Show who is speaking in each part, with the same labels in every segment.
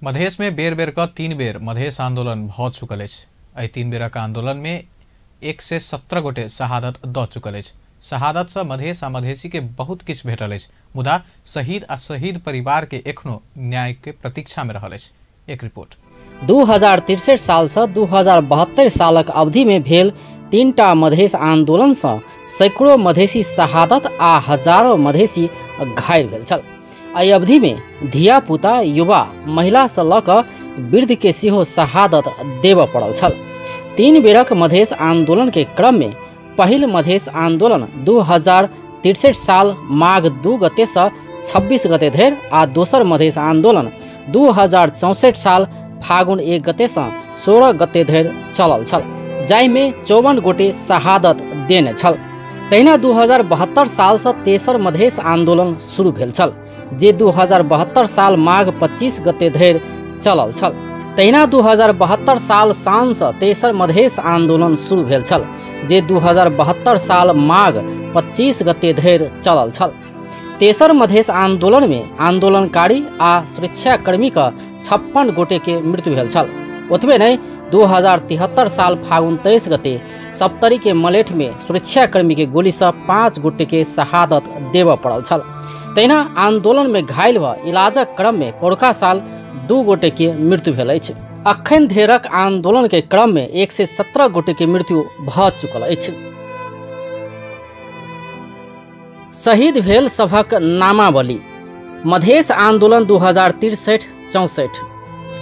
Speaker 1: मधेश में बेर बेर का 3 बेर मधेश आंदोलन भ चुकल अछि। 3 बेरक आंदोलन में 117 गोटे शहादत द चुकल अछि। शहादत से मधेश आ मधेसी के बहुत किछ भेटल अछि, मुदा शहीद आ शहीद परिवार के एखनो न्याय के प्रतीक्षा में रहल अछि। एक रिपोर्ट।
Speaker 2: 2063 साल से 2072 सालक अवधि में भेल 3टा मधेश आंदोलन से सैकड़ों मधेसी शहादत आ हजारों मधेसी घायल भेल छल। एहि अवधि में धिया पुता, युवा, महिला से लऽ कऽ वृद्ध के सेहो शहादत देबऽ पड़ल छल। 3 बेरक मधेश आंदोलन के क्रम में पहिल मधेश आंदोलन 2063 साल माघ 2 गते से 26 गते धरि आ दोसर मधेश आंदोलन 2064 साल फागुन 1 गते से 16 गते धरि चलल छल, जाहि में 54 गोटे शहादत देने छल। तहिना 2072 साल से तेसर मधेश आंदोलन शुरू भेल छल, जे 2072 साल माघ 25 गते धरि चलल छल। तहिना 2072 साल साउन से तेसर मधेश आंदोलन शुरू भेल छल, जे 2072 साल माघ 25 गते धरि चलल छल। तेसर मधेश आंदोलन में आंदोलनकारी आ सुरक्षाकर्मी का 56 गोटे के मृत्यु भेल छल। ओतबे नहीं 2073 साल फागुन 23 गते सप्तरी के मलेठ में सुरक्षाकर्मी के गोली से 5 गोटे के शहादत देबऽ पड़ल छल। तहिना आंदोलन में घायल व इलाजक क्रम में पौरका साल 2 गोटे के मृत्यु भेल अछि। अखन धरिक आंदोलन के क्रम में 117 गोटे के मृत्यु भ चुकल अछि। शहीद भेल सभक नामावली। मधेश आंदोलन 2063-64।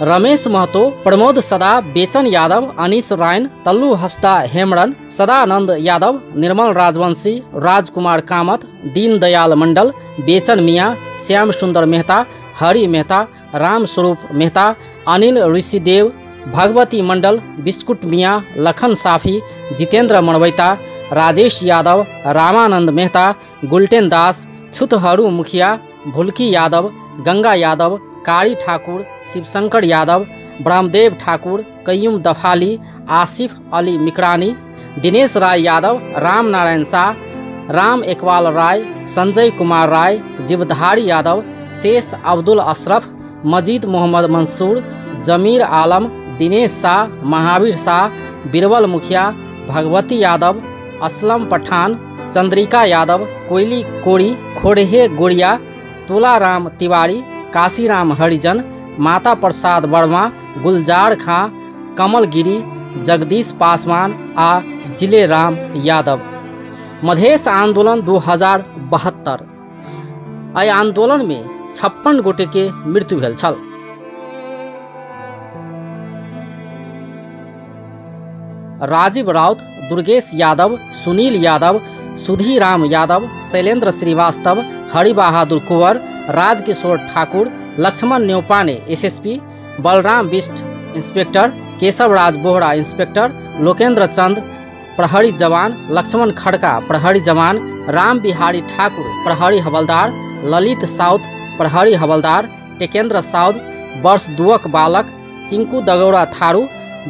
Speaker 2: रमेश महतो, प्रमोद सदा, बेचन यादव, अनीस रायन, तल्लू हस्ता हेमरन, सदानंद यादव, निर्मल राजवंशी, राजकुमार कामत, दीनदयाल मंडल, बेचन मियाँ, श्याम सुंदर मेहता, हरि मेहता, राम स्वरूप मेहता, अनिल ऋषिदेव, भगवती मंडल, बिस्कुट मियाँ, लखन साफी, जितेंद्र मणवैता, राजेश यादव, रामानंद मेहता, गुलटेन दास, छुतहरू मुखिया, भुलकी यादव, गंगा यादव, कारी ठाकुर, शिवशंकर यादव, ब्रह्मदेव ठाकुर, कय्यूम दफाली, आसिफ अली मिकरानी, दिनेश राय यादव, राम नारायण शाह, राम इकबाल राय, संजय कुमार राय, जीवधारी यादव, शेष अब्दुल अशरफ, मजीद मोहम्मद मंसूर, जमीर आलम, दिनेश शाह, महावीर शाह, बीरबल मुखिया, भगवती यादव, असलम पठान, चंद्रिका यादव, कोयली कोड़ी, खोड़हे गोड़िया, तुलाराम तिवारी, काशीराम हरिजन, माता प्रसाद वर्मा, गुलजार खां, कमल गिरी, जगदीश पासवान आ जिलेराम यादव। मधेश आंदोलन 2072। एहि आंदोलन में 56 गोटे के मृत्यु भेल छल। राजीव राउत, दुर्गेश यादव, सुनील यादव, सुधीराम यादव, शैलेंद्र श्रीवास्तव, हरि बहादुर कुंवर, Rajkishore Thakur, Lakshman Neupane SSP, Balram Bisht inspector, Keshav Raj Bohra inspector, Lokendra चंद प्रहरी जवान, लक्ष्मण खड़का प्रहरी जवान, राम बिहारी ठाकुर प्रहरी हवलदार, ललित साउद प्रहरी हवलदार, टेकेंद्र साउद वर्ष 2क बालक, चिंकू दगौड़ा थारू,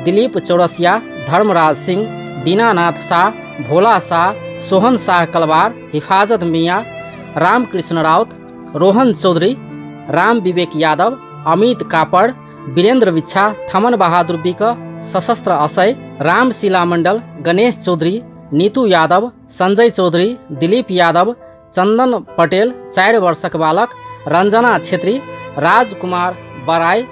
Speaker 2: दिलीप चौरसिया, धर्मराज सिंह, दीनानाथ शाह, भोला शाह, सोहन शाह कलवार, हिफाजत मियाँ, रामकृष्ण राउत, रोहन चौधरी, राम विवेक यादव, अमित कापड़, वीरेंद्र विच्छा, थमन बहादुर बिक, सशस्त्र असय, राम शिला मंडल, गणेश चौधरी, नीतू यादव, संजय चौधरी, दिलीप यादव, चंदन पटेल 4 वर्षक बालक, रंजना छेत्री, राजकुमार बराय,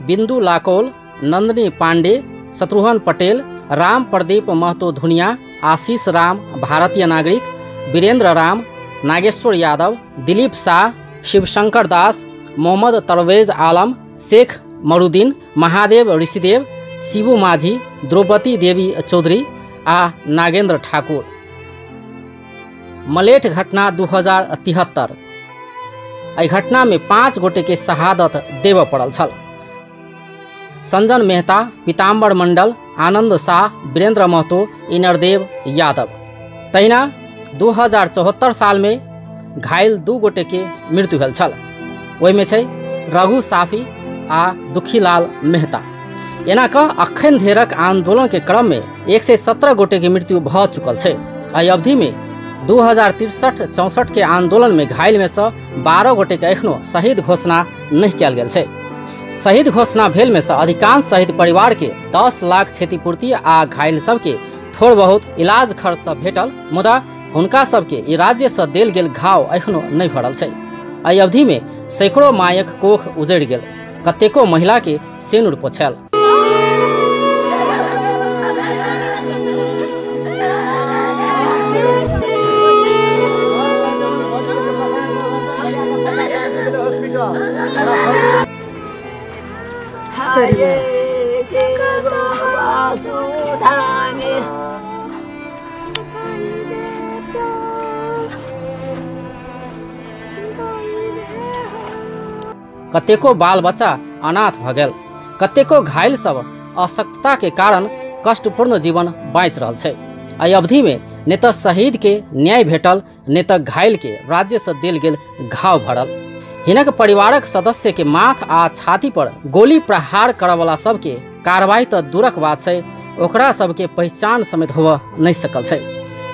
Speaker 2: बिंदु लाकोल, नंदनी पांडे, शत्रुघ्न पटेल, राम प्रदीप महतो धुनिया, आशीष राम भारतीय नागरिक, वीरेंद्र राम, नागेश्वर यादव, दिलीप शाह, शिवशंकर दास, मोहम्मद तरवेज आलम, शेख मरुद्दीन, महादेव ऋषिदेव, शिबू माझी, द्रौपदी देवी चौधरी आ नागेंद्र ठाकुर। मलेठ घटना 2073। एहि घटना में 5 गोटे के शहादत देबऽ पड़ल छल। संजन मेहता, पीताम्बर मंडल, आनंद शाह, वीरेंद्र महतो, इनरदेव यादव। तहिना 2074 साल में घायल 2 गोटे के मृत्यु भेल छल। ओहिमे छै रघु साफी आ दुखीलाल मेहता। एना कऽ अखन धरिक आंदोलन के क्रम में 117 गोटे के मृत्यु भ चुकल छै। एहि अवधि में 2063-64 के आंदोलन में घायल में से 12 गोटे के एखनो शहीद घोषणा नहीं कयल गेल छै। शहीद घोषणा भेल में से अधिकांश शहीद परिवार के 10 लाख क्षतिपूर्ति आ घायल सबके थोड़ बहुत इलाज खर्च सब भेटल, मुदा हुनका सबके ई राज्य से देल गेल घाव एखनो नहीं भरल छै। एहि अवधि में सैकड़ों मायक कोख उजड़ि गेल, कतेको महिला के सेनुर पोछल। कतेको बाल बच्चा अनाथ भ गेल, कतेको घायल सब अशक्तता के कारण कष्टपूर्ण जीवन बाँचि रहल छै। एहि अवधि में ने तो शहीद के न्याय भेटल, ने तो घायल के राज्य से देल गेल घाव भरल। हिनक परिवारक सदस्य के माथ आ छाती पर गोली प्रहार करय वाला सबके कार्रवाई तो दूरक बात छै, ओकरा सबके पहचान समेत होबऽ नहीं सकल छै।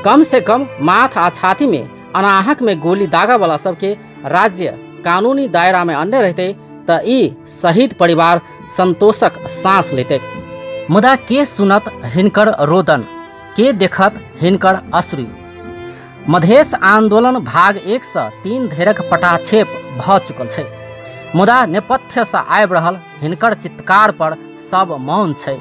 Speaker 2: कम से कम माथ आ छाती में अनाहक में गोली दागा वाला सबके राज्य कानूनी दायरा में अन्य रहते तो ई शहीद परिवार संतोषक सांस लेते। मुदा के सुनत हिनकर रोदन, के देखत हिनकर अश्रु। मधेश आंदोलन भाग 1 से 3 धरिक पटाक्षेप भ चुकल छै, मुदा नेपथ्य से आबि रहल हिनकर चित्कार पर सब मौन छै।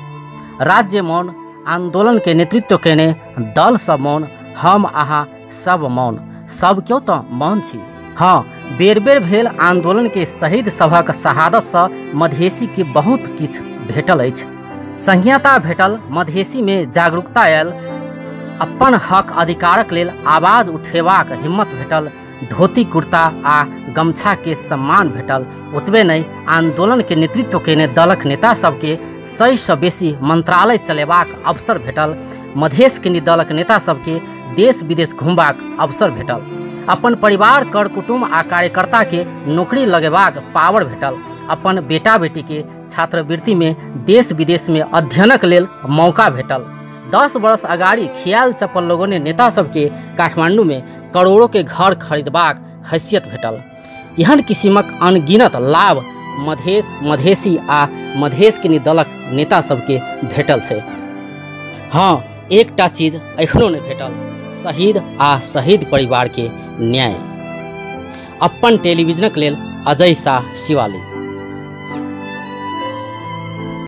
Speaker 2: राज्य मौन, आंदोलन के नेतृत्व केने दल सब मौन, हम अहाँ सब मौन, सब क्यों तो मौन छी। हाँ, बेर बेर भेल आंदोलन के शहीद सभक शहादत से मधेसी के बहुत किछ भेटल अछि। संहिता भेटल, मधेसी में जागरूकता आयल, अपन हक अधिकारक लेल आवाज उठेबाक हिम्मत भेटल, धोती कुर्ता आ गमछा के सम्मान भेटल। ओतबे नहीं, आंदोलन के नेतृत्व केने दलक नेता सबके 100 से बेसी मंत्रालय चलेबाक अवसर भेटल। मधेश के दलक नेता सबके देश विदेश घुमबाक अवसर भेटल। अपन परिवार, कर कुटुम आ कार्यकर्ता के नौकरी लगेबाक पावर भेटल। अपन बेटा बेटी के छात्रवृत्ति में देश विदेश में अध्ययनक लेल मौका भेटल। 10 वर्ष अगाड़ी खियाल चप्पल लोगों ने नेता सबके काठमांडू में करोड़ों के घर खरीदबाक हैसियत भेटल। एहन किसिमक अनगिनत लाभ मधेश, मधेसी आ मधेश के दलक नेता सबके भेटल छै। हाँ, एकटा चीज एखनो नहीं भेटल, शहीद आ शहीद परिवार के न्याय। अपन टेलीविजनक लेल अजय शाह, शिवाली।